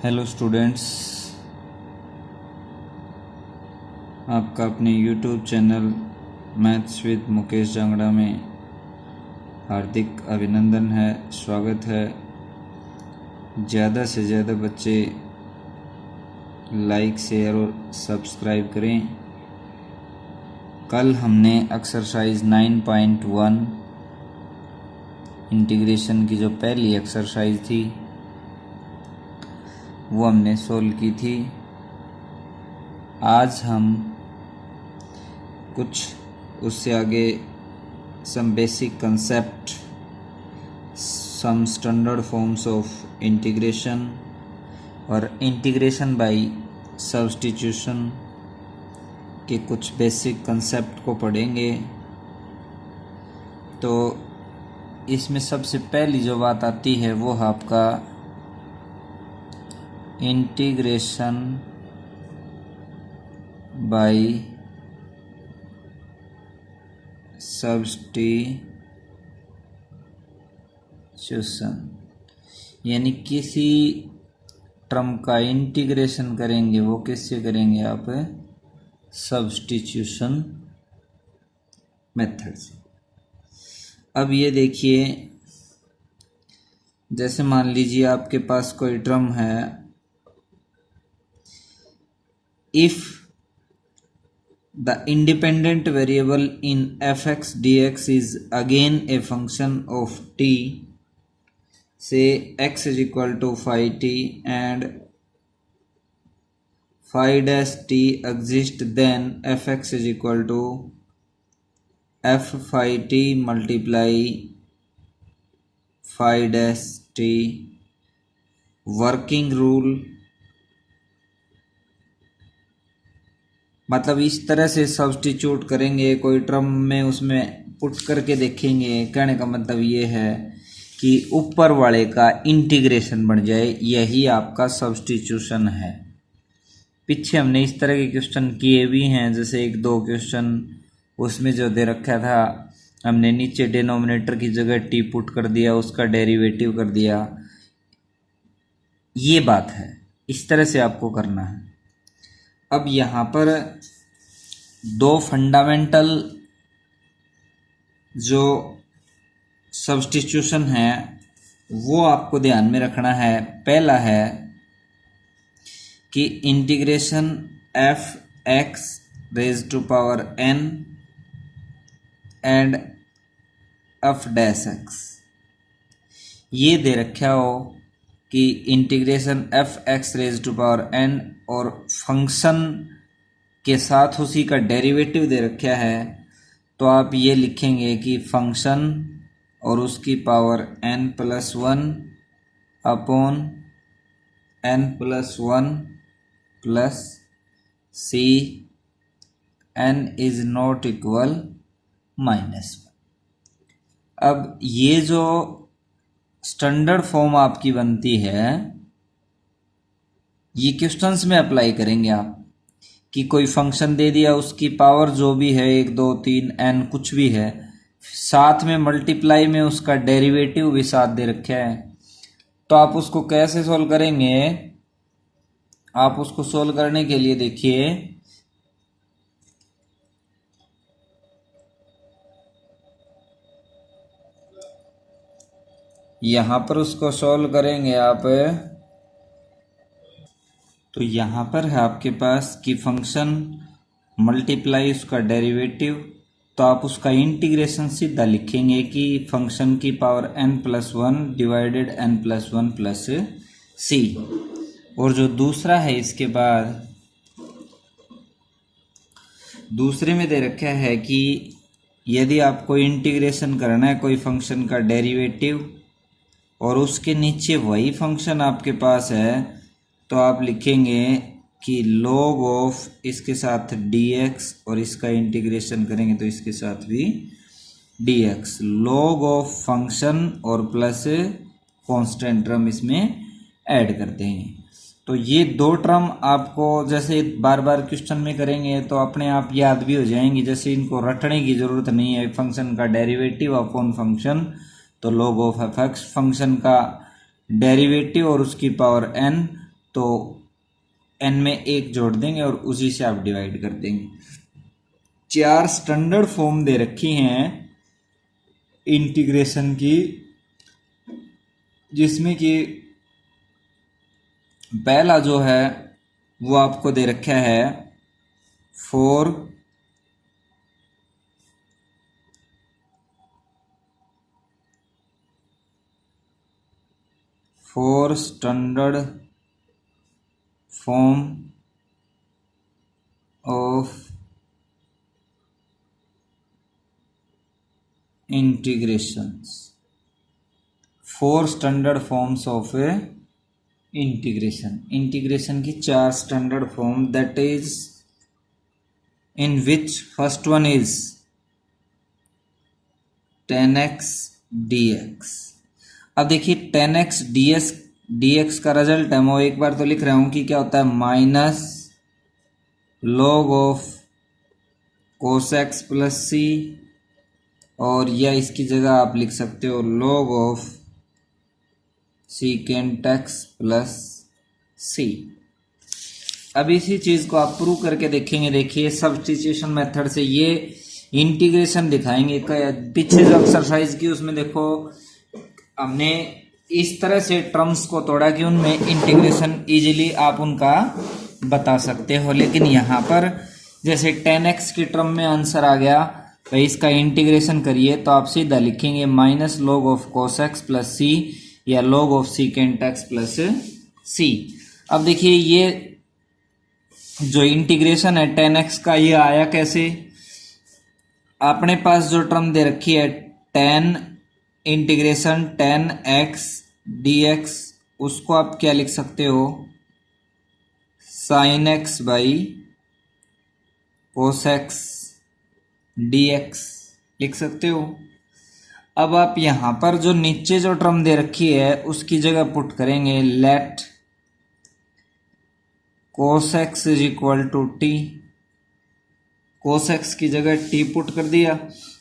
Hello students, आपका अपने YouTube channel maths with Mukesh Jangra में हार्दिक अभिनंदन है, स्वागत है। ज़्यादा से ज़्यादा बच्चे लाइक, शेयर और सब्सक्राइब करें। कल हमने एक्सरसाइज 9.1 इंटीग्रेशन की जो पहली एक्सरसाइज थी वो हमने सोल्व की थी। आज हम कुछ उससे आगे some basic concept, some standard forms of integration और इंटीग्रेशन बाय सब्स्टिट्यूशन के कुछ बेसिक कंसेप्ट को पढ़ेंगे। तो इसमें सबसे पहली जो बात आती है वो है आपका इंटीग्रेशन बाय सब्स्टिट्यूशन, यानी किसी टर्म का इंटीग्रेशन करेंगे वो किससे करेंगे आप? सब्स्टिट्यूशन मेथड से। अब ये देखिए, जैसे मान लीजिए आपके पास कोई टर्म है, if the independent variable in fx dx is again a function of t, say x is equal to phi t and phi dash t exists, then fx is equal to f phi t multiply phi dash t. Working rule मतलब इस तरह से substitute करेंगे कोई term में, उसमें put करके देखेंगे। कहने का मतलब ये है कि ऊपर वाले का इंटीग्रेशन बन जाए, यही आपका सब्स्टिट्यूशन है। पीछे हमने इस तरह के क्वेश्चन किए भी हैं, जैसे एक दो क्वेश्चन उसमें जो दे रखा था, हमने नीचे डिनोमिनेटर की जगह टी पुट कर दिया, उसका डेरिवेटिव कर दिया। ये बात है, इस तरह से आपको करना है। अब यहाँ पर दो फंडामेंटल जो सब्स्टिट्यूशन है वो आपको ध्यान में रखना है। पहला है कि integration f x raise to power n and f dash x, ये दे रखा हो कि integration f x raise to power n और फंक्शन के साथ उसी का डेरिवेटिव दे रखा है, तो आप ये लिखेंगे कि फंक्शन और उसकी power n plus 1 upon n plus 1 plus c n is not equal -1। अब ये जो स्टैंडर्ड फॉर्म आपकी बनती है, ये क्वेश्चंस में अप्लाई करेंगे आप कि कोई फंक्शन दे दिया, उसकी पावर जो भी है 1 2 3 n कुछ भी है, साथ में मल्टीप्लाई में उसका डेरिवेटिव भी साथ दे रखा है। तो आप उसको कैसे सोल्व करेंगे? आप उसको सोल्व करने के लिए देखिए, यहां पर उसको सोल्व करेंगे आप। तो यहाँ पर है आपके पास कि फंक्शन मल्टीप्लाई उसका डेरिवेटिव, तो आप उसका इंटीग्रेशन सीधा लिखेंगे कि फंक्शन की power n plus 1 divided n plus 1 plus सी। और जो दूसरा है, इसके बाद दूसरे में दे रखा है कि यदि आपको इंटीग्रेशन करना है कोई फंक्शन का डेरिवेटिव और उसके नीचे वही फंक्शन आपके पास है, तो आप लिखेंगे कि log ऑफ इसके साथ dx और इसका इंटीग्रेशन करेंगे तो इसके साथ भी dx, log ऑफ फंक्शन और प्लस कांस्टेंट टर्म इसमें ऐड करते हैं। तो ये दो टर्म आपको जैसे बार बार क्वेश्चन में करेंगे तो अपने आप याद भी हो जाएंगी, जैसे इनको रटने की जरूरत नहीं है। फंक्शन का डेरिवेटिव अपॉन फंक्शन, तो log of F x, function का डेरिवेटिव और उसकी पावर n, तो तो n में 1 जोड़ देंगे और उसी से आप डिवाइड कर देंगे। 4 स्टैंडर्ड फॉर्म दे रखी हैं इंटीग्रेशन की, जिसमें कि पहला जो है वो आपको दे रखा है 4 standard form of integrations, 4 standard forms of integration की 4 standard form, that is in which first one is 10x dx। अब देखिए 10x dx का रिजल्ट है, मैं एक बार तो लिख रहा हूं कि क्या होता है minus log of cos x plus सी, और या इसकी जगह आप लिख सकते हो log of secant x plus सी। अब इसी चीज को आप प्रूव करके देखेंगे। देखिए सब्स्टिट्यूशन मेथड से ये इंटीग्रेशन दिखाएंगे। पीछे जो एक्सरसाइज की उसमें देखो हमने इस तरह से टर्म्स को तोड़ा कि उनमें इंटीग्रेशन इजीली आप उनका बता सकते हो, लेकिन यहाँ पर जैसे 10x की टर्म में आंसर आ गया, तो इसका इंटीग्रेशन करिए तो आप सीधा लिखेंगे minus log of cos x plus सी या log of secant x plus सी। अब देखिए ये जो इंटीग्रेशन है 10x का, ये आया कैसे? अपने पास जो टर्म दे रखी है 10 इंटीग्रेशन 10x dx, उसको आप क्या लिख सकते हो sin x by cos x dx लिख सकते हो। अब आप यहां पर जो नीचे जो टर्म दे रखी है उसकी जगह पुट करेंगे let cos x is equal to t, cos x की जगह t पुट कर दिया।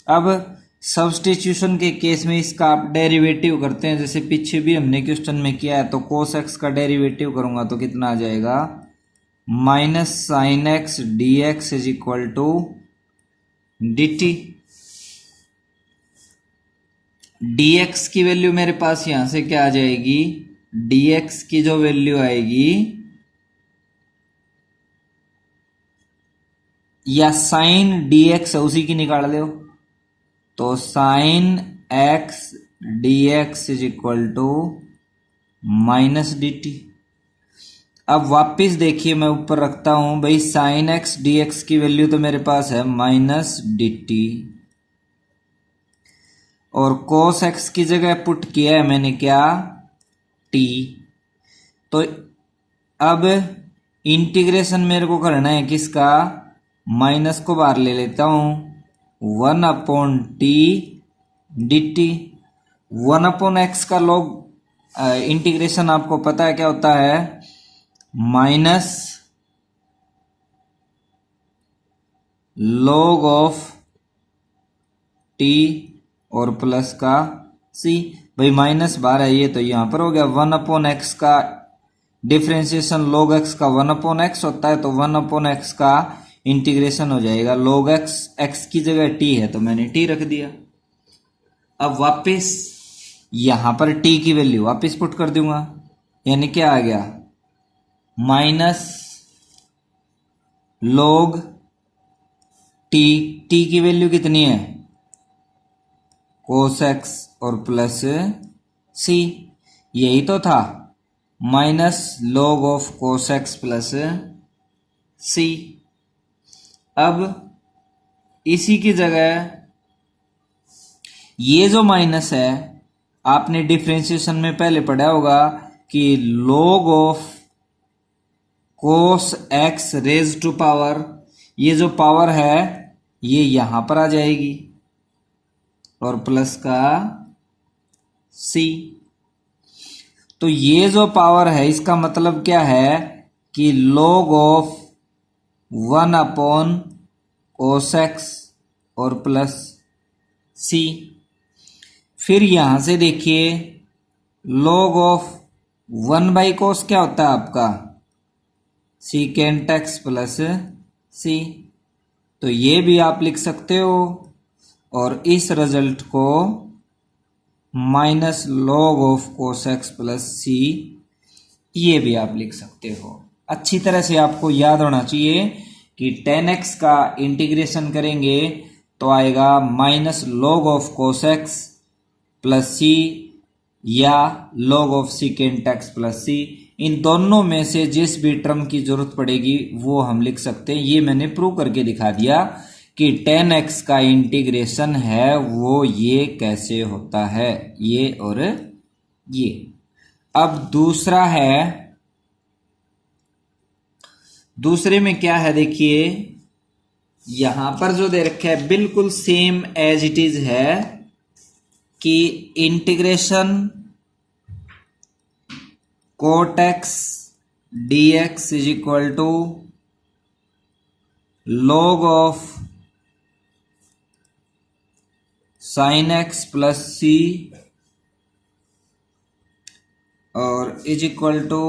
अब सब्स्टिट्यूशन के केस में इसका आप डेरिवेटिव करते हैं, जैसे पीछे भी हमने क्वेश्चन में किया है। तो cos x का डेरिवेटिव करूंगा तो कितना आ जाएगा minus sine x d x is equal to d t. dx की वैल्यू मेरे पास यहां से क्या आ जाएगी, dx की जो वैल्यू आएगी या साइन dx है उसी की निकाल लो, तो sine x dx is equal to minus d t. अब वापिस देखिए मैं ऊपर रखता हूं भाई, साइन x dx की वैल्यू तो मेरे पास है माइनस डी टी, और cos x की जगह पुट किया है मैंने क्या t। तो अब इंटीग्रेशन मेरे को करना है किसका, माइनस को बाहर ले लेता हूं, 1 upon T D T. 1 upon x का लॉग इंटीग्रेशन आपको पता है क्या होता है, माइनस log ऑफ टी और प्लस का सी। भाई माइनस बाहर है ये तो यहां पर हो गया 1 अपॉन एक्स का डिफरेंशिएशन log एक्स का 1 अपॉन एक्स होता है, तो 1 अपॉन एक्स का इंटीग्रेशन हो जाएगा log एक्स, एक्स की जगह t है तो मैंने t रख दिया। अब वापस यहां पर t की वैल्यू वापस पुट कर दूंगा, यानी क्या आ गया माइनस log t, t की वैल्यू कितनी है cos x और प्लस c, यही तो था minus log of cos x plus c। अब इसी की जगह ये जो माइनस है आपने डिफरेंशिएशन में पहले पढ़ा होगा कि log of cos x raise to power, ये जो पावर है ये यहां पर आ जाएगी और प्लस का c। तो ये जो पावर है इसका मतलब क्या है कि log of 1 upon cos x और प्लस c। फिर यहां से देखिए log ऑफ 1 बाई cos क्या होता है आपका सीकेंट एक्स प्लस सी। तो ये भी आप लिख सकते हो और इस रिजल्ट को minus log of cos x plus सी ये भी आप लिख सकते हो। अच्छी तरह से आपको याद होना चाहिए कि टेन एक्स का इंटीग्रेशन करेंगे तो आएगा minus log of cos x plus सी या log of secant x plus C. इन दोनों में से जिस भी टर्म की जरूरत पड़ेगी वो हम लिख सकते हैं। ये मैंने प्रूव करके दिखा दिया कि टेन एक्स का इंटीग्रेशन है वो ये कैसे होता है, ये और ये। अब दूसरा है, दूसरे में क्या है देखिए, यहां पर जो दे रखा है बिल्कुल सेम एज इट इज है कि integration cot x d x is equal to log of sine x plus सी और is equal to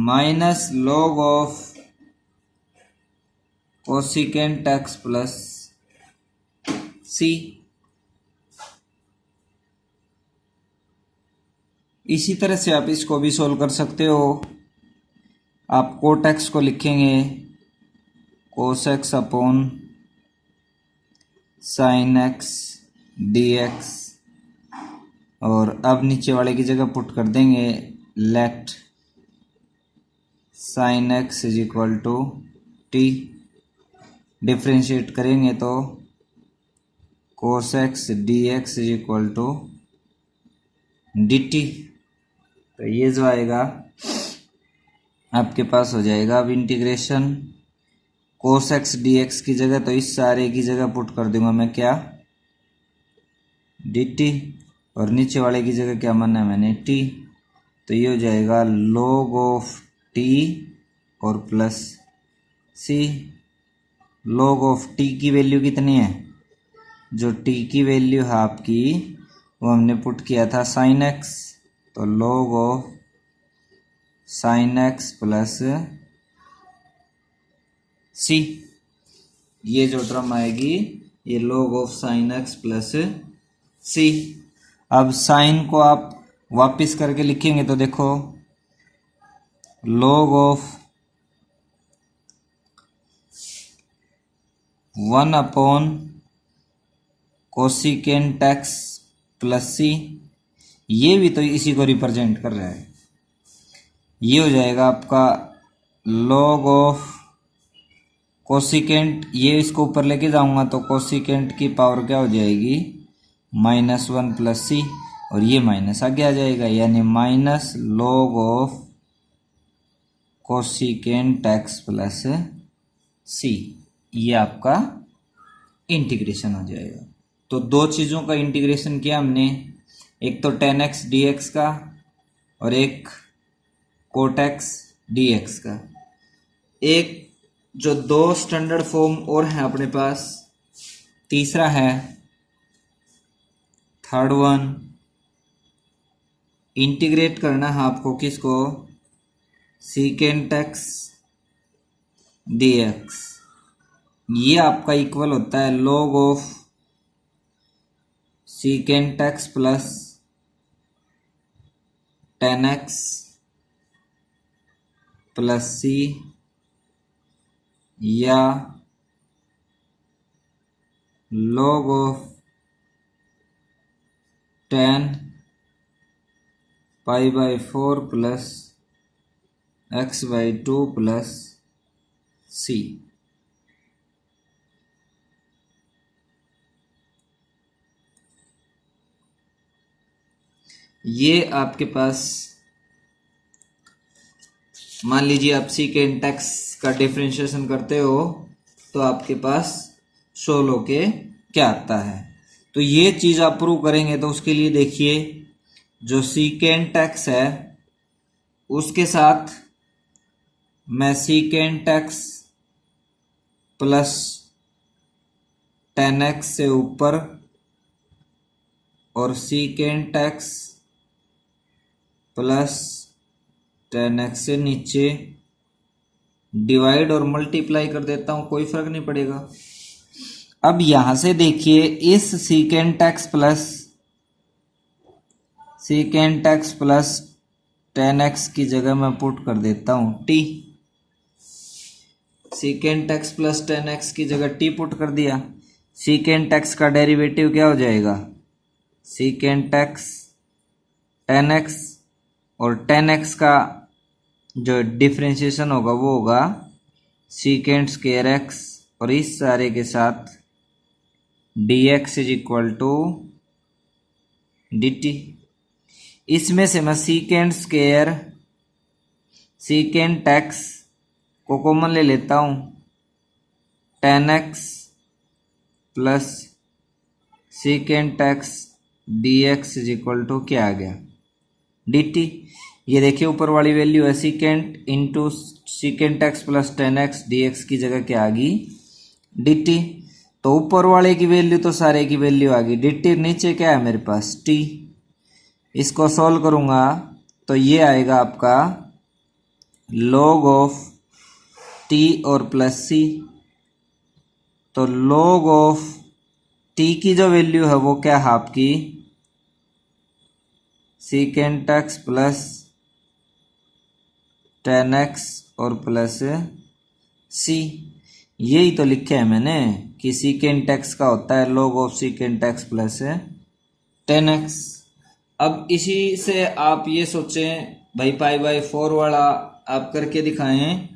minus log of cosecant x plus c. इसी तरह से आप इसको भी सोल्व कर सकते हो। आप कोट एक्स को लिखेंगे cos x upon sine x d x और अब नीचे वाले की जगह पुट कर देंगे let sine x is equal to t. Differentiate करेंगे तो cos x d x is equal to d t. तो ये जो आएगा आपके पास हो जाएगा अब integration cos x d x की जगह, तो इस सारे की जगह पुट कर दूंगा मैं क्या डी टी और नीचे वाले की जगह क्या माना है मैंने टी। तो ये हो जाएगा log ऑफ टी और plus c. log of t की वैल्यू कितनी है, जो टी की वैल्यू है आपकी वो हमने पुट किया था साइन एक्स, तो log of sine x plus सी। ये जो टर्म आएगी ये log of sine x plus सी। अब साइन को आप वापिस करके लिखेंगे तो देखो log of 1 upon cosecant x plus सी, ये भी तो इसी को रिप्रेजेंट कर रहा है। ये हो जाएगा आपका log ऑफ कोसिकेंट, ये इसको ऊपर लेके जाऊंगा तो कोसिकेंट की पावर क्या हो जाएगी -1 प्लस सी और ये माइनस आगे आ जाएगा, यानी minus log of cosecant x plus सी। ये आपका इंटीग्रेशन हो जाएगा। तो दो चीज़ों का इंटीग्रेशन किया हमने, एक तो tan एक्स डी एक्स का और एक कोट एक्स डी एक्स का। एक जो दो स्टैंडर्ड फॉर्म और है अपने पास, तीसरा है थर्ड वन, इंटीग्रेट करना है आपको किसको सीकेंट एक्स डी एक्स। ये आपका इक्वल होता है log of secant x plus tan x plus सी या log of 10 pi by 4 plus x by 2 plus सी। ये आपके पास मान लीजिए आप सीकेंट एक्स का डिफरेंशिएशन करते हो तो आपके पास सोल्व होके क्या आता है। तो ये चीज आप प्रूव करेंगे तो उसके लिए देखिए जो सीकेंट एक्स है उसके साथ मैं secant x plus tan x से ऊपर और secant x plus tan x से नीचे डिवाइड और मल्टीप्लाई कर देता हूं, कोई फर्क नहीं पड़ेगा। अब यहां से देखिए, इस secant x plus tan x की जगह मैं पुट कर देता हूं T. Secant x plus tan x की जगह टी पुट कर दिया। सीकेंट एक्स का डेरिवेटिव क्या हो जाएगा, सीकेंट एक्स टेन एक्स, और टेन एक्स का जो डिफ्रेंशिएशन होगा वो होगा सीकेंट स्क्वायर एक्स, और इस सारे के साथ d x is equal to d t. इसमें से मैं सीकेंट एक्स को कॉमन ले लेता हूं, tan x plus secant x d x is equal to क्या आ गया, डी टी। ये देखिए ऊपर वाली वैल्यू है secant into secant x plus tan x d x की जगह क्या आ गई, डी टी। तो ऊपर वाले की वैल्यू तो सारे की वैल्यू आ गई, डी टी नीचे क्या है मेरे पास टी। इसको सॉल्व करूंगा तो ये आएगा आपका लॉग ऑफ टी और प्लस सी। तो लॉग ऑफ टी की जो वैल्यू है वो क्या है आपकी secant x plus tan x और प्लस सी। यही तो लिखे है मैंने कि सीकेंट एक्स का होता है log of secant x plus tan x. अब इसी से आप ये सोचें भाई पाई बाई फोर वाला आप करके दिखाएं,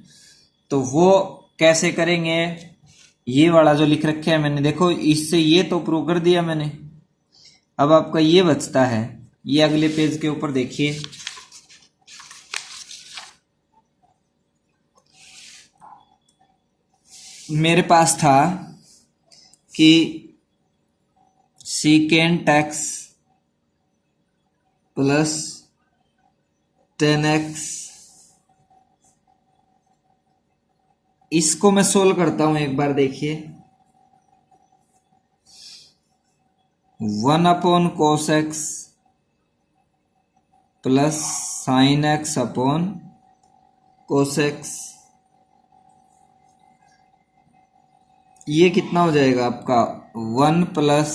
तो वो कैसे करेंगे, ये वाला जो लिख रखे है मैंने, देखो इससे ये तो प्रूव कर दिया मैंने। अब आपका ये बचता है, ये अगले पेज के ऊपर देखिए, मेरे पास था कि secant x plus tan x, इसको मैं सोल्व करता हूं एक बार देखिए। वन अपॉन कोस x plus sine x upon cos x, ये कितना हो जाएगा आपका one plus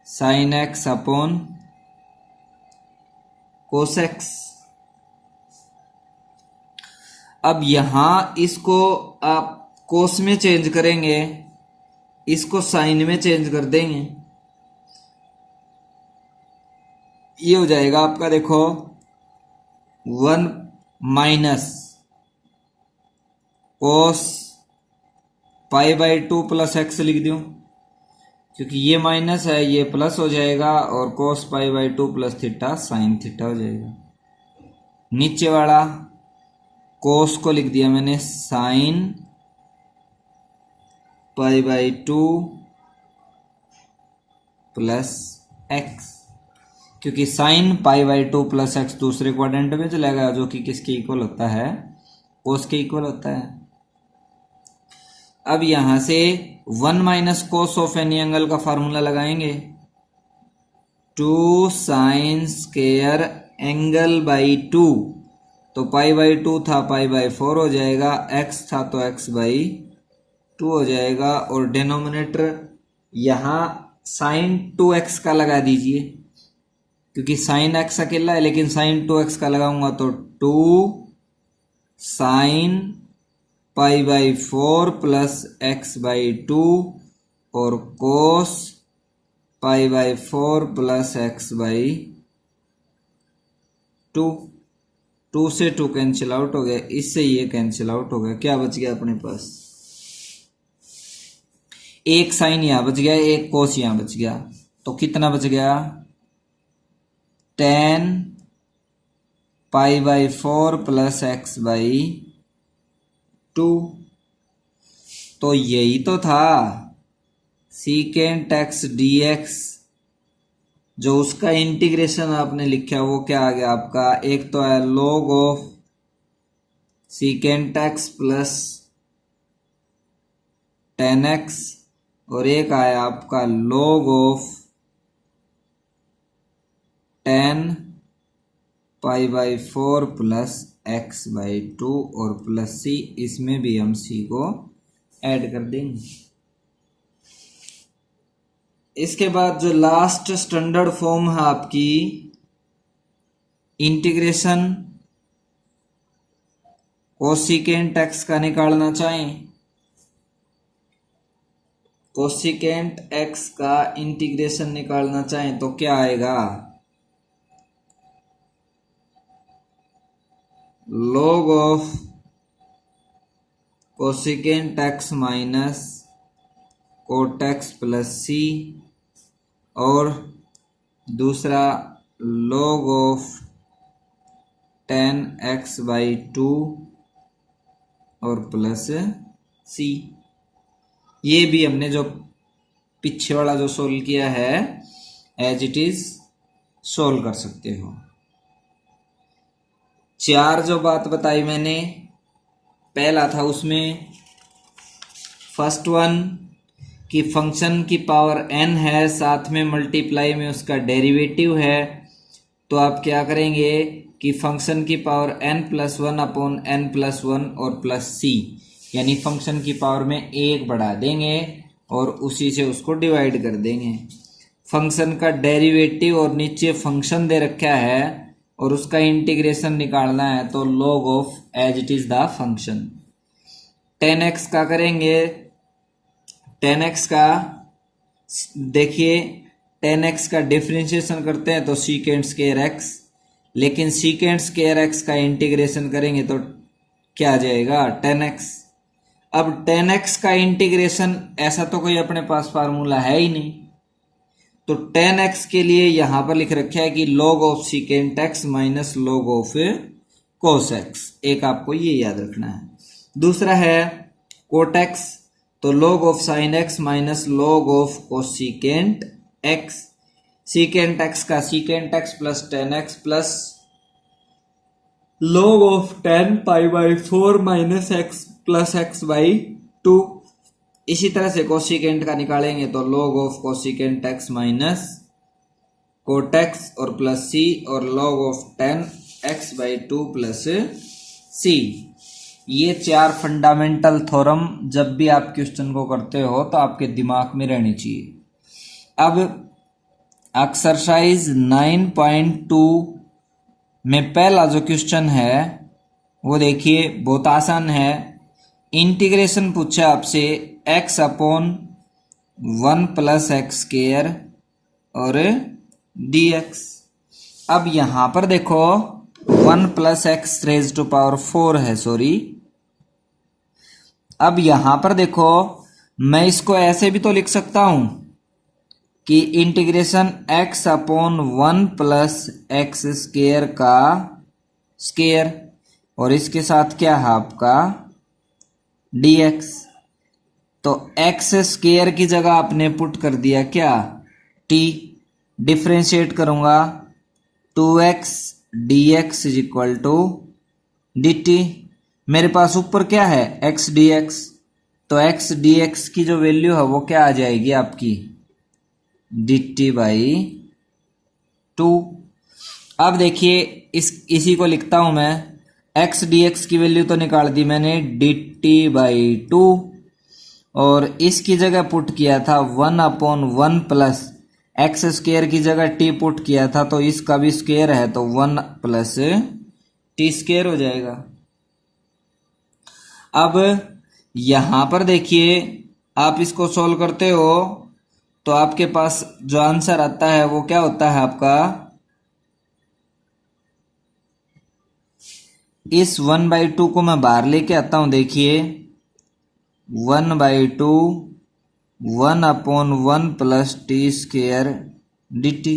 sine x upon cos x. अब यहां इसको आप कोस में चेंज करेंगे, इसको साइन में चेंज कर देंगे, ये हो जाएगा आपका देखो one minus cos pi by two plus x लिख दूं, क्योंकि ये माइनस है ये प्लस हो जाएगा, और cos pi by two plus theta sine theta हो जाएगा। नीचे वाला कोस को लिख दिया मैंने sine pi by two plus x, क्योंकि sine pi by two plus x दूसरे क्वाड्रेंट में चलेगा, जो कि किसके इक्वल होता है, कोस के इक्वल होता है। अब यहां से one minus cos of any angle का फॉर्मूला लगाएंगे, two sine square angle by two, तो पाई बाई टू था पाई बाई फोर हो जाएगा, एक्स था तो एक्स बाई टू हो जाएगा, और डिनोमिनेटर यहां साइन टू एक्स का लगा दीजिए, क्योंकि साइन एक्स अकेला है, लेकिन साइन टू एक्स का लगाऊंगा तो two sine pi by four plus x by two, और cos pi by four plus x by two. Two से टू कैंसिल आउट हो गया, इससे ये कैंसिल आउट हो गया, क्या बच गया अपने पास, एक साइन यहां बच गया, एक कोस यहां बच गया, तो कितना बच गया ten pi by four plus x by two. तो यही तो था सीकेंट एक्स डी एक्स, जो उसका इंटीग्रेशन आपने लिखा वो क्या आ गया आपका, एक तो है log of secant x plus tan x, और एक आया आपका log of ten π/4 plus x/2 और प्लस c, इसमें भी हम c को ऐड कर देंगे। इसके बाद जो लास्ट स्टैंडर्ड फॉर्म है आपकी इंटीग्रेशन कोसिकेंट x का निकालना चाहें, कोसिकेंट x का इंटीग्रेशन निकालना चाहें तो क्या आएगा, log of cosecant x minus cot x plus c, और दूसरा log ऑफ tan x/2 और प्लस c। ये भी हमने जो पीछे वाला जो सोल्व किया है एज इट इज सोल्व कर सकते हो। चार जो बात बताई मैंने, पहला था उसमें फर्स्ट वन कि फंक्शन की पावर n है, साथ में मल्टीप्लाई में उसका डेरिवेटिव है, तो आप क्या करेंगे कि फंक्शन की पावर n+1 अपॉन n+1 और प्लस c, यानी फंक्शन की पावर में एक बढ़ा देंगे और उसी से उसको डिवाइड कर देंगे। फंक्शन का डेरिवेटिव और नीचे फंक्शन दे रखा है और उसका इंटीग्रेशन निकालना है, तो log of as it is the function. 10x का करेंगे, 10x का देखिए 10x का डिफरेंशिएशन करते हैं तो सीकेंट स्क्वायर x, लेकिन सीकेंट स्क्वायर x का इंटीग्रेशन करेंगे तो क्या आ जाएगा 10x। अब 10x का इंटीग्रेशन ऐसा तो कोई अपने पास फार्मूला है ही नहीं, तो 10x के लिए यहां पर लिख रखा है कि log of secant x minus log of cos x, एक आपको ये याद रखना है। दूसरा है कोट x, तो log of sine x minus log of cosecant x, secant x का secant x plus 10x plus log of 10 π/4 minus x plus x/2। इसी तरह से कोसिकेंट का निकालेंगे तो log of cosecant x minus cot x और plus c, और log of 10 x/2 plus c। ये चार फंडामेंटल थ्योरम जब भी आप क्वेश्चन को करते हो तो आपके दिमाग में रहनी चाहिए। अब एक्सरसाइज 9.2 में पहला जो क्वेश्चन है वो देखिए, बहुत आसान है। इंटीग्रेशन पूछा आपसे x upon 1 plus x square और dx। अब यहां पर देखो 1 plus x raise to power 4 है, सॉरी। अब यहां पर देखो मैं इसको ऐसे भी तो लिख सकता हूं कि integration x upon 1 plus x square का स्क्वायर और इसके साथ क्या है आपका dx। तो x स्क्वायर की जगह आपने पुट कर दिया क्या t, डिफरेंशिएट करूंगा 2x dx is equal to dt। मेरे पास ऊपर क्या है x dx, तो x dx की जो वैल्यू है वो क्या आ जाएगी आपकी dt/2। अब देखिए इसी को लिखता हूं मैं, x dx की वैल्यू तो निकाल दी मैंने dt/2 और इसकी जगह पुट किया था 1 अपॉन 1 प्लस एक्स स्क्वायर की जगह t पुट किया था, तो इसका भी स्क्वायर है तो 1 प्लस टी स्क्वायर हो जाएगा। अब यहां पर देखिए आप इसको सॉल्व करते हो तो आपके पास जो आंसर आता है वो क्या होता है आपका, इस 1/2 को मैं बाहर लेके आता हूं। देखिए 1/2 1 upon 1 plus T square dt।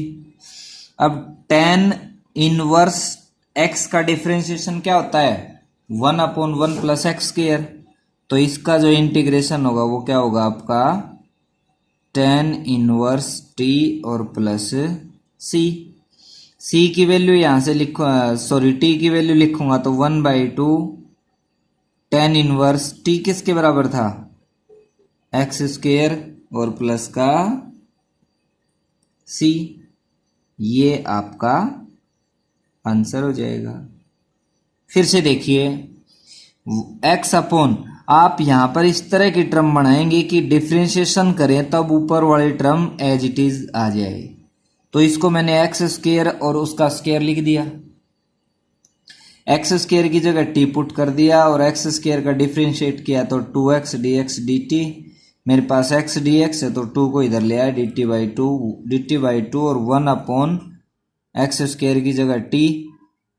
अब tan इनवर्स x का डिफरेंशिएशन क्या होता है 1 अपॉन 1 प्लस एक्स स्क्वायर, तो इसका जो इंटीग्रेशन होगा वो क्या होगा आपका tan इनवर्स t और प्लस c की वैल्यू यहां से लिखो, सॉरी t की वैल्यू लिखूंगा तो 1/2 tan इनवर्स t किसके बराबर था एक्स स्क्वायर और प्लस का c। ये आपका आंसर हो जाएगा। फिर से देखिए x अपॉन, आप यहां पर इस तरह की टर्म बनाएंगे कि डिफ्रेंशिएशन करें तब ऊपर वाली टर्म एज इट इज आ जाए। तो इसको मैंने एक्स स्क्वायर और उसका स्क्वायर लिख दिया, एक्स स्क्वायर की जगह टी पुट कर दिया और एक्स स्क्वायर का डिफ्रेंशिएट किया तो 2x dx dt। मेरे पास x dx है तो 2 को इधर ले आया dt/2 और 1 अपॉन एक्स स्क्वायर की जगह t,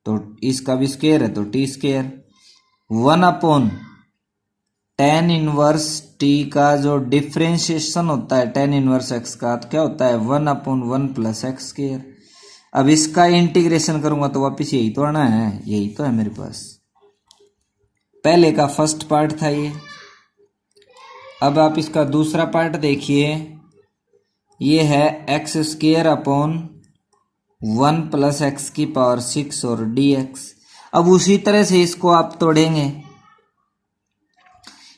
तो इसका भी स्क्वायर है तो T square. 1 upon tan inverse t का जो डिफ्रेंशिएशन होता है tan इनवर्स x का, तो क्या होता है 1 अपॉन 1 प्लस एक्स स्क्वायर। अब इसका इंटीग्रेशन करूंगा तो वापिस यही तो आना है, यही तो है मेरे पास। पहले का फर्स्ट पार्ट था ये। अब आप इसका दूसरा पार्ट देखिए, ये है x square upon 1 plus x की पावर 6 और dx। अब उसी तरह से इसको आप तोड़ेंगे,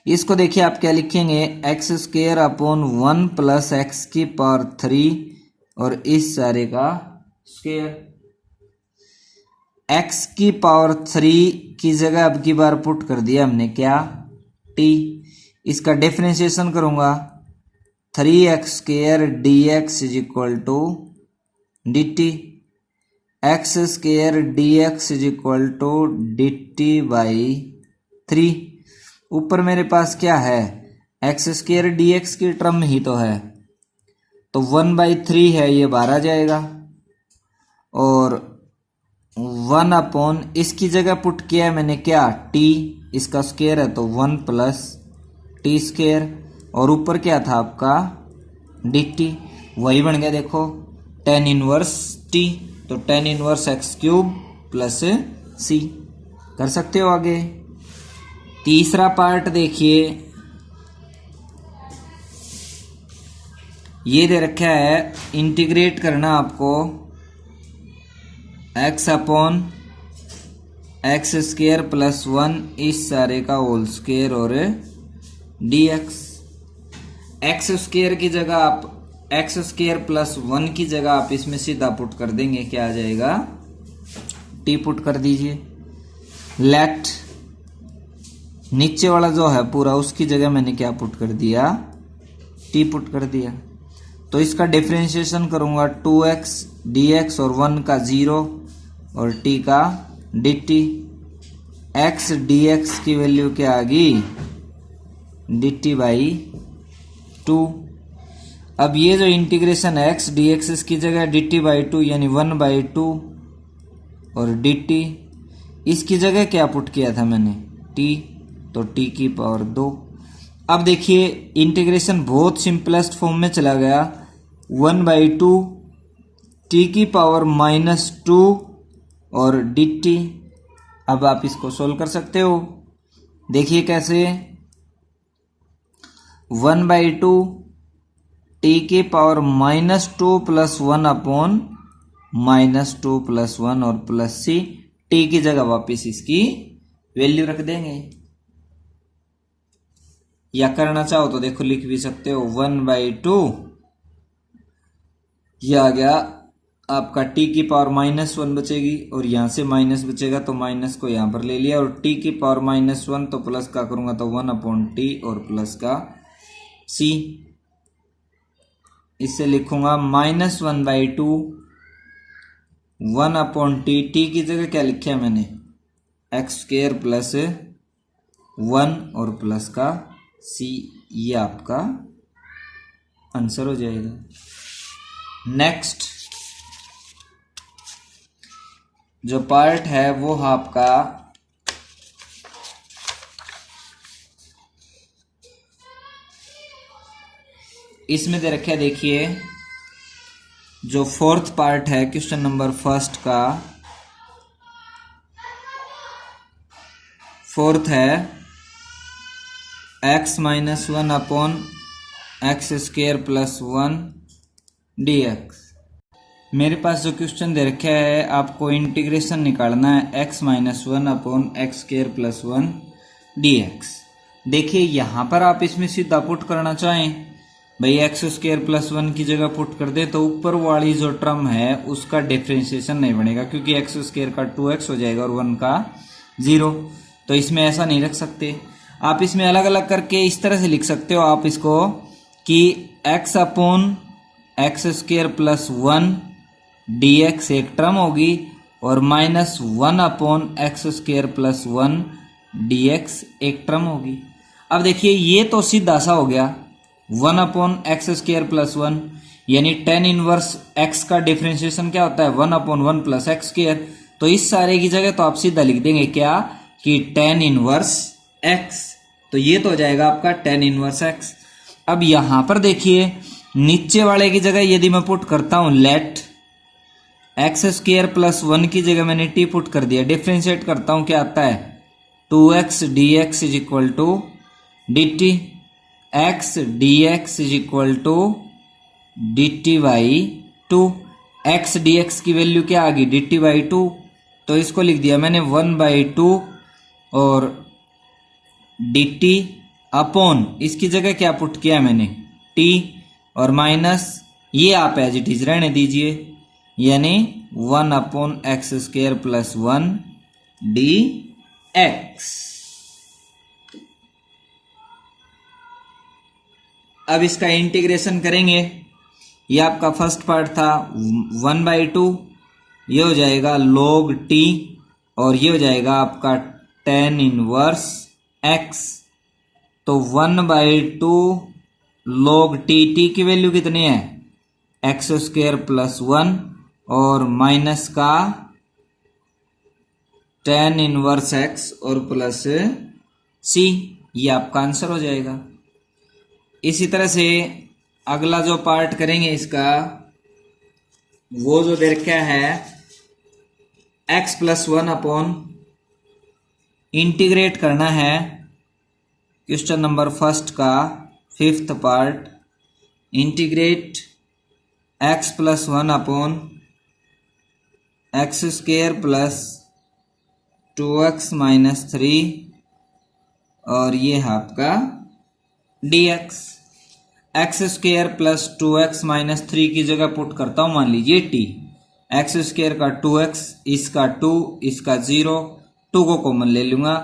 इसको देखिए आप क्या लिखेंगे, x square upon 1 plus x की पावर 3 और इस सारे का स्क्वायर। x की पावर 3 की जगह अब की बार पुट कर दिया हमने क्या, t। इसका डिफरेंशिएशन करूंगा 3x square dx is equal to dt, x square dx is equal to dt/3। ऊपर मेरे पास क्या है, एक्स स्क्वायर dx की टर्म ही तो है, तो 1/3 है, ये बाहर आ जाएगा और 1 अपॉन इसकी जगह पुट किया है मैंने क्या, t, इसका स्क्वायर है तो 1 प्लस टी स्क्वायर और ऊपर क्या था आपका dt, वही बन गया देखो tan इनवर्स t, तो tan inverse x cube plus c। कर सकते हो आगे। तीसरा पार्ट देखिए, ये दे रखा है, इंटीग्रेट करना आपको x upon x square plus 1 इस सारे का होल स्क्वायर और dx। एक्स स्क्वायर की जगह आप एक्स स्क्वायर प्लस 1 की जगह आप इसमें सीधा पुट कर देंगे, क्या आ जाएगा, t पुट कर दीजिए। लेट नीचे वाला जो है पूरा उसकी जगह मैंने क्या पुट कर दिया, t पुट कर दिया। तो इसका डिफरेंशिएशन करूंगा 2x dx और 1 का 0 और t का dt। x dx की वैल्यू क्या आ गई, dt/2। अब ये जो इंटीग्रेशन है x dx इसकी जगह dt/2 यानी 1/2 और dt, इसकी जगह क्या पुट किया था मैंने, t, तो t की पावर 2। अब देखिए इंटीग्रेशन बहुत सिंपलेस्ट फॉर्म में चला गया, 1/2 t की पावर -2 और dt। अब आप इसको सोल्व कर सकते हो, देखिए कैसे, 1/2 t की पावर -2 प्लस 1 अपॉन -2 प्लस 1 और प्लस c, t की जगह वापिस इसकी वैल्यू रख देंगे, या करना चाहो तो देखो लिख भी सकते हो 1/2, यह आ गया आपका t की पावर -1 बचेगी और यहां से माइनस बचेगा तो माइनस को यहां पर ले लिया और t की पावर -1 तो प्लस का करूंगा तो 1/t और प्लस का c। इससे लिखूंगा -1/2 1/t, t की जगह क्या लिखा है मैंने, एक्स स्क्वायर प्लस 1 और प्लस का c, ये आपका आंसर हो जाएगा। नेक्स्ट जो पार्ट है वो आपका इसमें दे रखा है, देखिए जो फोर्थ पार्ट है क्वेश्चन नंबर फर्स्ट का, फोर्थ है x-1 upon x square plus 1 dx। मेरे पास जो क्वेश्चन दे रखा है आपको इंटीग्रेशन निकालना है x-1 upon x square plus 1 dx। देखिए यहाँ पर आप इसमें सीधा पुट करना चाहें भाई एक्स स्क्वायर प्लस वन की जगह पुट कर दे तो ऊपर वाली जो टर्म है उसका डिफ्रेंशिएशन नहीं बनेगा, क्योंकि एक्स स्क्वायर का 2x हो जाएगा और 1 का 0। तो इसमें ऐसा नहीं रख सकते। आप इसमें अलग अलग करके इस तरह से लिख सकते हो आप इसको कि x upon x square plus one d x एक टर्म होगी और -1 upon x square plus one d x एक टर्म होगी। अब देखिए ये तो सीधा सा हो गया 1 upon x square plus one, यानी tan इनवर्स x का डिफरेंशिएशन क्या होता है 1 अपॉन 1 प्लस एक्स स्क्वायर। तो इस सारे की जगह तो आप सीधा लिख देंगे क्या कि tan इनवर्स x। तो ये तो हो जाएगा आपका tan इनवर्स x। अब यहां पर देखिए नीचे वाले की जगह यदि मैं पुट करता हूं let x square plus one की जगह मैंने t पुट कर दिया, डिफ्रेंशिएट करता हूं क्या आता है 2x dx is equal to dt, x dx is equal to dt by 2। x dx की वैल्यू क्या आ गई dt बाई 2, तो इसको लिख दिया मैंने 1/2 और dt अपॉन इसकी जगह क्या पुट किया मैंने t और माइनस ये आप एज इट इज रहने दीजिए, यानी 1 upon x square plus one d x. अब इसका इंटीग्रेशन करेंगे। ये आपका फर्स्ट पार्ट था 1/2, ये हो जाएगा log t और ये हो जाएगा आपका tan इनवर्स x। तो 1/2 log t की वैल्यू कितनी है एक्स स्क्वायर प्लस वन और माइनस का tan इनवर्स x और प्लस c, ये आपका आंसर हो जाएगा। इसी तरह से अगला जो पार्ट करेंगे इसका वो जो दे रखा है x plus one upon integrate करना है क्वेश्चन नंबर फर्स्ट का fifth part, integrate x plus one upon x square plus 2x minus 3 और ये है आपका dx। X square plus 2x minus 3 की जगह पुट करता हूं, मान लीजिए t, एक्स स्क्वायर का 2x, इसका 2, इसका 0, 2 को कॉमन ले लूंगा,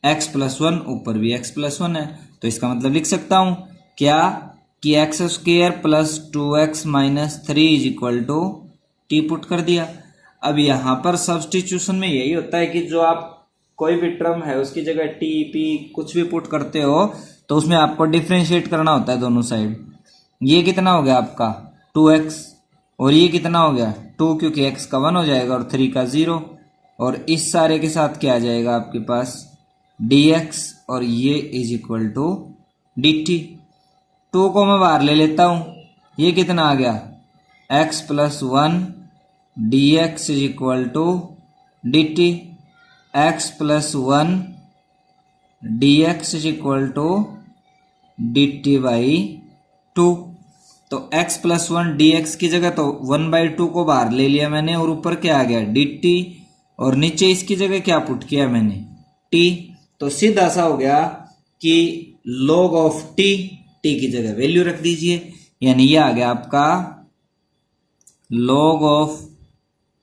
x प्लस वन, ऊपर भी x प्लस वन है, तो इसका मतलब लिख सकता हूं क्या कि x square plus 2x minus 3 is equal to t put कर दिया। अब यहां पर सब्स्टिट्यूशन में यही होता है कि जो आप कोई भी टर्म है उसकी जगह टी पी कुछ भी पुट करते हो तो उसमें आपको डिफ्रेंशिएट करना होता है दोनों साइड। ये कितना हो गया आपका 2x और ये कितना हो गया 2, क्योंकि x का 1 हो जाएगा और 3 का 0, और इस सारे के साथ क्या आ जाएगा आपके पास dx और ये इज इक्वल टू dt। 2 को मैं बाहर ले लेता हूं, ये कितना आ गया x plus one dx is equal to dt, x plus one dx is equal to dt by 2। तो x प्लस वन dx की जगह तो 1/2 को बाहर ले लिया मैंने और ऊपर क्या आ गया dt और नीचे इसकी जगह क्या पुट किया मैंने t। तो सीधा सा हो गया कि log ऑफ t की जगह वैल्यू रख दीजिए, यानी ये आ गया आपका log ऑफ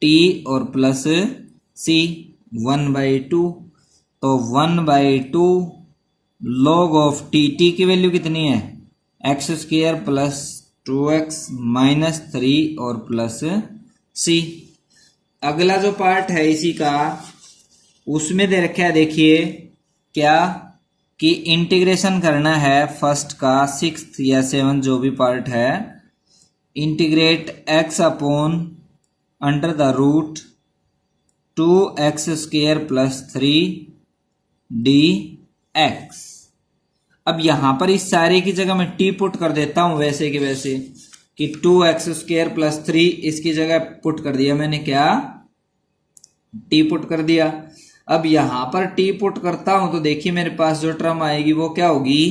t और प्लस c 1/2। तो 1/2 log ऑफ t की वैल्यू कितनी है x square plus 2x minus 3 और प्लस c। अगला जो पार्ट है इसी का उसमें दे रखा है, देखिए क्या कि इंटीग्रेशन करना है फर्स्ट का 6th या 7th जो भी पार्ट है, integrate x upon under the root 2x square plus 3 dx। अब यहां पर इस सारे की जगह मैं t पुट कर देता हूं वैसे कि वैसे कि 2x स्क्वायर प्लस 3 इसकी जगह पुट कर दिया मैंने, क्या t पुट कर दिया। अब यहां पर t पुट करता हूं तो देखिए मेरे पास जो टर्म आएगी वो क्या होगी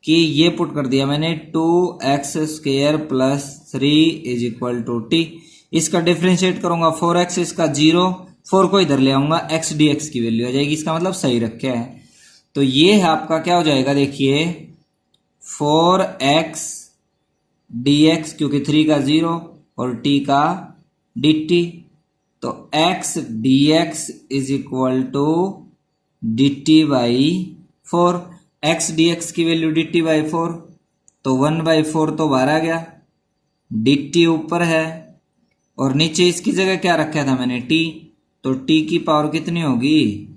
कि ये पुट कर दिया मैंने 2x square plus 3 is equal to t। इसका डिफ्रेंशिएट करूंगा 4x, इसका 0, 4 को इधर ले आऊंगा, x dx की वैल्यू आ जाएगी, इसका मतलब सही रखा है। तो ये है आपका क्या हो जाएगा देखिए 4x dx, क्योंकि 3 का 0 और t का dt, तो x dx is equal to dt by 4। x dx की वैल्यू dt बाई 4, तो 1/4 तो बाहर आ गया, dt ऊपर है और नीचे इसकी जगह क्या रखा था मैंने, t, तो t की पावर कितनी होगी,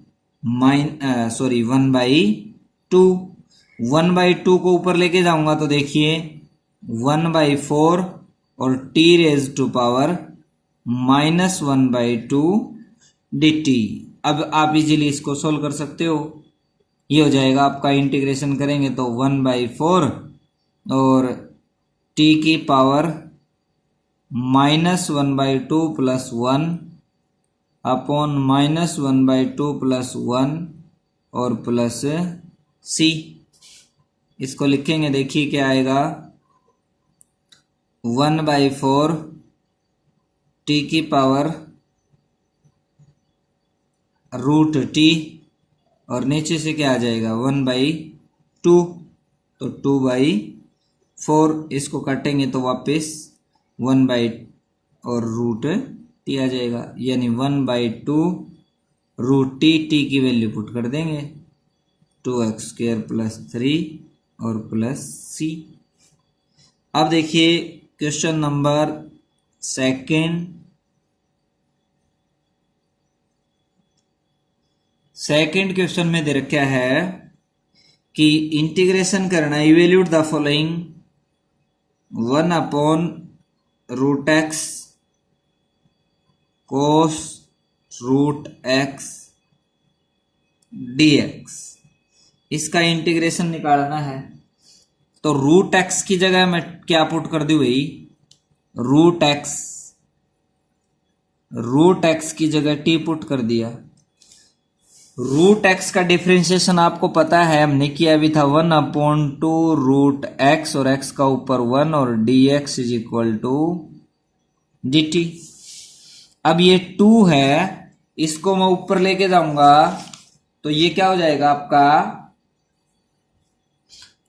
1/2। 1/2 को ऊपर लेके जाऊंगा तो देखिए 1/4 और t raise to power -1/2 dt। अब आप इजीली इसको सोल्व कर सकते हो, ये हो जाएगा आपका, इंटीग्रेशन करेंगे तो 1/4 और t की पावर -1/2 प्लस 1 अपॉन -1/2 प्लस 1 और प्लस c। इसको लिखेंगे, देखिए क्या आएगा, 1/4 t की पावर √t और नीचे से क्या आ जाएगा 1/2, तो 2/4, इसको काटेंगे तो वापस 1/ और √t आ जाएगा, यानी 1/2 √t, t की वैल्यू पुट कर देंगे 2x² प्लस 3 और प्लस c। अब देखिए क्वेश्चन नंबर सेकंड क्वेश्चन में दे रखा है कि इंटीग्रेशन करना, evaluate the following 1/√x cos √x dx, इसका इंटीग्रेशन निकालना है। तो √x की जगह मैं क्या पुट कर दूं भाई, √x की जगह t पुट कर दिया। √x का डिफरेंशिएशन आपको पता है, हमने किया भी था 1/2 √x और x का ऊपर 1 और dx is equal to dt। अब ये 2 है, इसको मैं ऊपर लेके जाऊंगा तो ये क्या हो जाएगा आपका,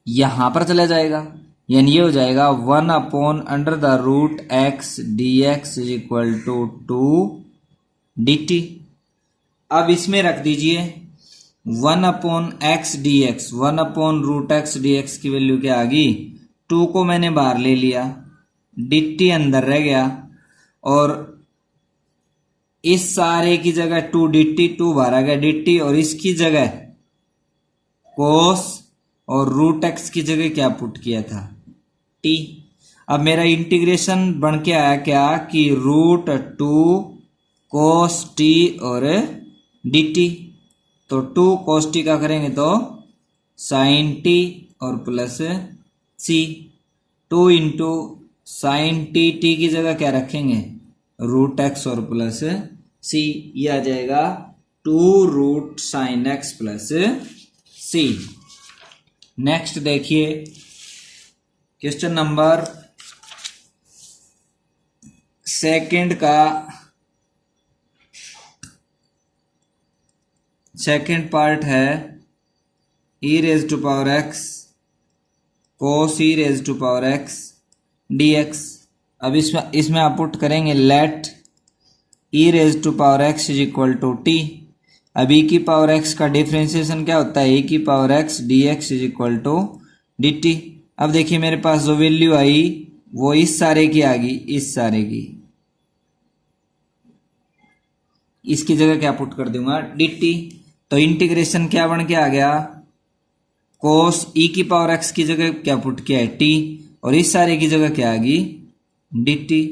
यहां पर चला जाएगा, यानी ये हो जाएगा 1/√x dx is equal to 2 dt। अब इसमें रख दीजिए 1/x dx, 1/√x dx की वैल्यू क्या आ गई, 2 को मैंने बाहर ले लिया, dt अंदर रह गया और इस सारे की जगह 2 dt, 2 बाहर आ गया dt और इसकी जगह cos और √x की जगह क्या पुट किया था, t। अब मेरा इंटीग्रेशन बन के आया क्या कि √2 cos t और dt, तो 2 cos t का करेंगे तो sin t और plus c, 2 into sine T, T की जगह क्या रखेंगे √x और प्लस c, ये आ जाएगा 2 √sin x plus c। Next देखिए क्वेश्चन नंबर सेकंड का सेकंड पार्ट है e⁻x cos e⁻x dx। अब इसमें आप पुट करेंगे let e⁻x is equal to t। अब e की पावर x का डिफरेंशिएशन क्या होता है, e की power x dx is equal to dt। अब देखिए मेरे पास जो वैल्यू आई वो इस सारे की आ गई, इस सारे की, इसकी जगह क्या पुट कर दूंगा dt। तो इंटीग्रेशन क्या बन के आ गया, कोस e की पावर x की जगह क्या पुट किया है t और इस सारे की जगह क्या आ गई dt।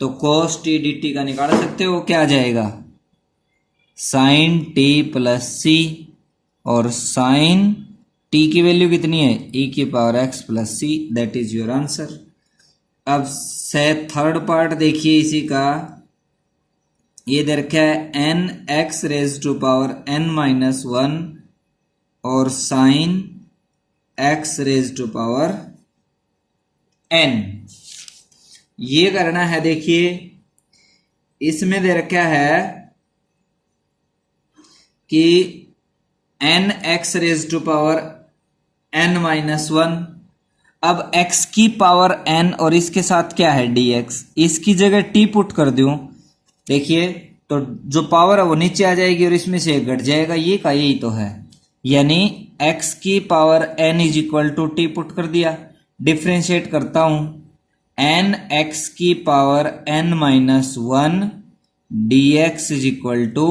तो cos t dt का निकाल सकते हो, क्या आ जाएगा sin t प्लस c और sin t की वैल्यू कितनी है e की power x plus c, that is your answer. अब से थर्ड पार्ट देखिए इसी का, ये दे रखा है n(x raise to power n-1) और sin x raise to power n, ये करना है। देखिए इसमें दे रखा है कि n(x raise to power n-1), अब x की पावर n और इसके साथ क्या है dx, इसकी जगह t पुट कर दूं, देखिए तो जो पावर है वो नीचे आ जाएगी और इसमें से घट जाएगा, ये का यही तो है, यानी x की power n is equal to t put कर दिया। डिफ्रेंशिएट करता हूं, n x की power n minus one d x is equal to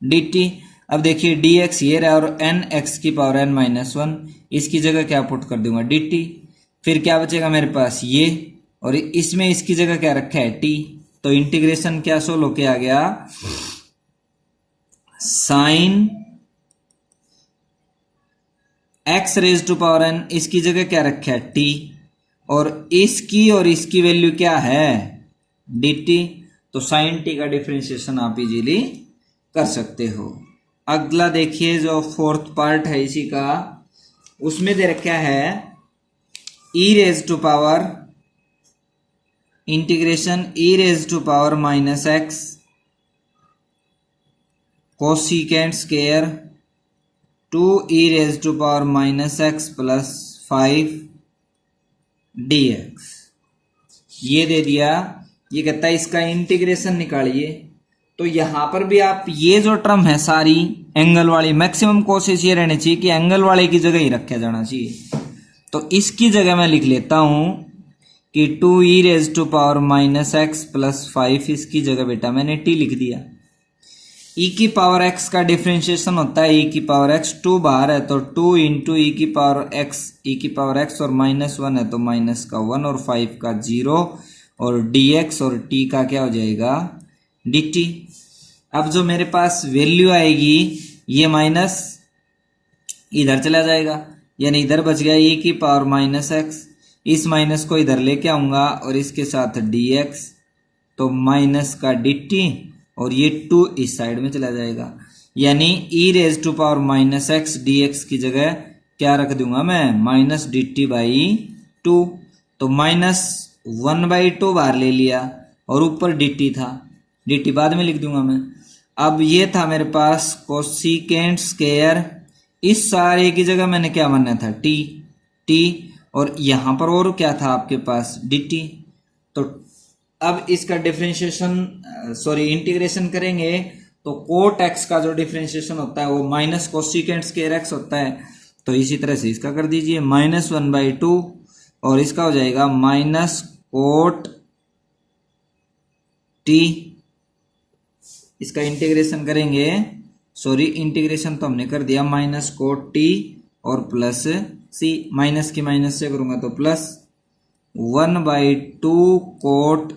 d t. अब देखिए dx ये रहा और n x की पावर n माइनस वन, इसकी जगह क्या पुट कर दूंगा dt। फिर क्या बचेगा मेरे पास ये, और इसमें इसकी जगह क्या रखा है t, तो इंटीग्रेशन क्या सोल्व होके आ गया, sine x raise to power n, इसकी जगह क्या रखा है t, और इसकी वैल्यू क्या है dt, तो साइन t का डिफरेंशिएशन आप इजीली कर सकते हो। अगला देखिए जो फोर्थ पार्ट है इसी का, उसमें दे रखा है e raise to power integration e raise to power minus x cosecant square to e raise to power minus x plus 5 dx, ये दे दिया। ये कहता है इसका इंटीग्रेशन निकालिए, तो यहां पर भी आप ये जो टर्म है सारी एंगल वाली, मैक्सिमम कोशिश ये रहनी चाहिए कि एंगल वाले की जगह ही रखा जाना चाहिए। तो इसकी जगह मैं लिख लेता हूं कि 2e raise to power minus x plus 5, इसकी जगह बेटा मैंने t लिख दिया। e की पावर x का डिफरेंशिएशन होता है e की पावर x, 2 बाहर है तो 2 इंटू e की पावर x, और माइनस 1 है तो माइनस का 1 और 5 का 0, और dx और t का क्या हो जाएगा dt। अब जो मेरे पास वैल्यू आएगी ये माइनस इधर चला जाएगा, यानी इधर बच गया e की पावर माइनस एक्स, इस माइनस को इधर लेके आऊंगा और इसके साथ dx, तो माइनस का dt, और ये 2 इस साइड में चला जाएगा, यानी e raise to power minus x dx की जगह क्या रख दूंगा मैं माइनस dt बाई 2, तो माइनस 1/2 बाहर ले लिया और ऊपर dt था, dt बाद में लिख दूंगा मैं। अब ये था मेरे पास कोसिकेंट स्क्वायर, इस सारे की जगह मैंने क्या मानना था t, और यहां पर और क्या था आपके पास dt। तो अब इसका इंटीग्रेशन करेंगे तो कोट x का जो डिफरेंशिएशन होता है वो माइनस कोसिकेंट स्क्वायर x होता है, तो इसी तरह से इसका कर दीजिए माइनस 1/2, और इसका हो जाएगा माइनस कोट t। इसका इंटीग्रेशन करेंगे, इंटीग्रेशन तो हमने कर दिया, माइनस कोट t और प्लस c, माइनस की माइनस से करूंगा तो प्लस 1/2 कोट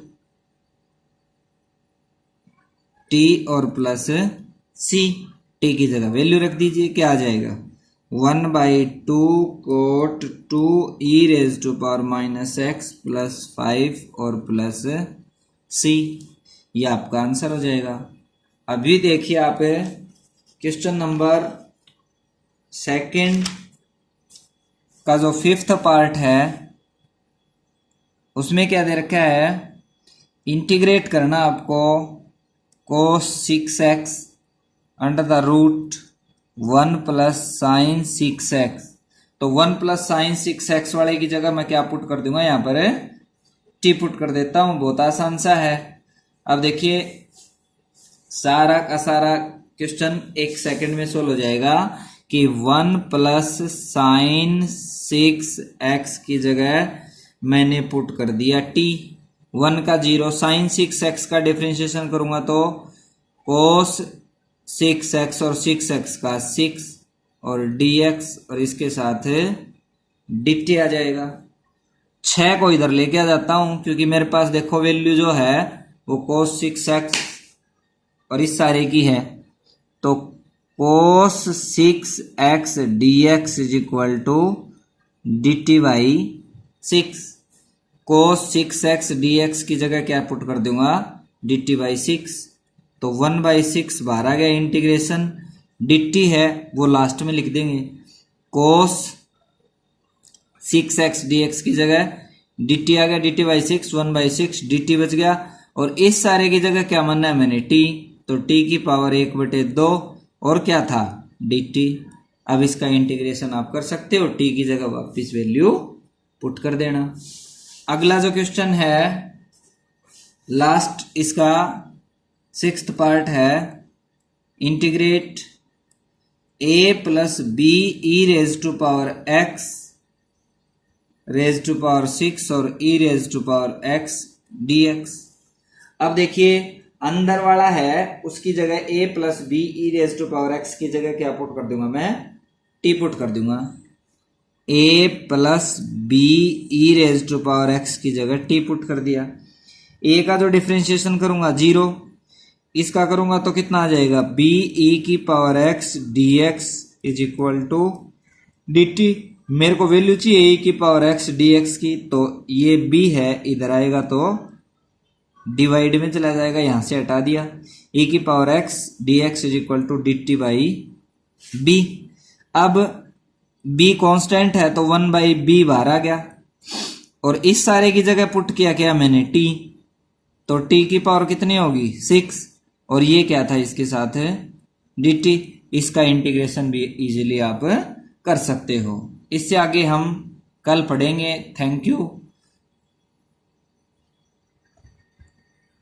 t और प्लस c, t की जगह वैल्यू रख दीजिए, क्या आ जाएगा 1/2 cot 2e raise to power minus x plus 5 और प्लस c, ये आपका आंसर हो जाएगा। अभी देखिए आप क्वेश्चन नंबर सेकंड का जो 5th पार्ट है उसमें क्या दे रखा है, इंटीग्रेट करना आपको cos 6x under the root 1 plus sine 6x, तो 1 प्लस साइन 6x वाले की जगह मैं क्या पुट कर दूंगा, यहाँ पर t पुट कर देता हूं, बहुत आसान सा है। अब देखिए सारा का सारा क्वेश्चन 1 सेकंड में सोल्व हो जाएगा कि 1 प्लस साइन 6x की जगह मैंने पुट कर दिया t, 1 का 0, साइन 6x का डिफरेंशिएशन करूंगा तो cos 6x और 6x का 6 और dx और इसके साथ dt आ जाएगा। 6 को इधर लेके आ जाता हूं क्योंकि मेरे पास देखो वैल्यू जो है वो cos 6x और इस सारे की है, तो cos 6x dx is equal to dt by 6, cos 6x dx की जगह क्या पुट कर दूंगा dt बाई 6, तो 1/6 बाहर आ गया, इंटीग्रेशन dt है वो लास्ट में लिख देंगे, cos 6x dx की जगह dt आ गया dt बाई 6, 1/6 dt बच गया, और इस सारे की जगह क्या मानना है मैंने t, तो t की पावर 1/2 और क्या था dt। अब इसका इंटीग्रेशन आप कर सकते हो, t की जगह वापिस वैल्यू पुट कर देना। अगला जो क्वेश्चन है लास्ट, इसका 6th पार्ट है, integrate a plus B e raise to power x raise to power 6 और e raise to power x dx। अब देखिए अंदर वाला है उसकी जगह a plus B e raise to power x की जगह क्या पुट कर दूंगा मैं, t पुट कर दूंगा। a plus B e raise to power x की जगह t पुट कर दिया। a का जो डिफ्रेंशिएशन करूंगा 0, इसका करूंगा तो कितना आ जाएगा, बी ई की power x dx is equal to dt। मेरे को वैल्यू चाहिए e की पावर x dx की, तो ये b है इधर आएगा तो डिवाइड में चला जाएगा, यहां से हटा दिया। e की power x dx is equal to dt by b। अब b कांस्टेंट है तो 1 बाई b बाहर आ गया, और इस सारे की जगह पुट किया क्या मैंने t, तो t की पावर कितनी होगी 6, और ये क्या था इसके साथ है dt। इसका इंटीग्रेशन भी इजीली आप कर सकते हो। इससे आगे हम कल पढ़ेंगे। Thank you.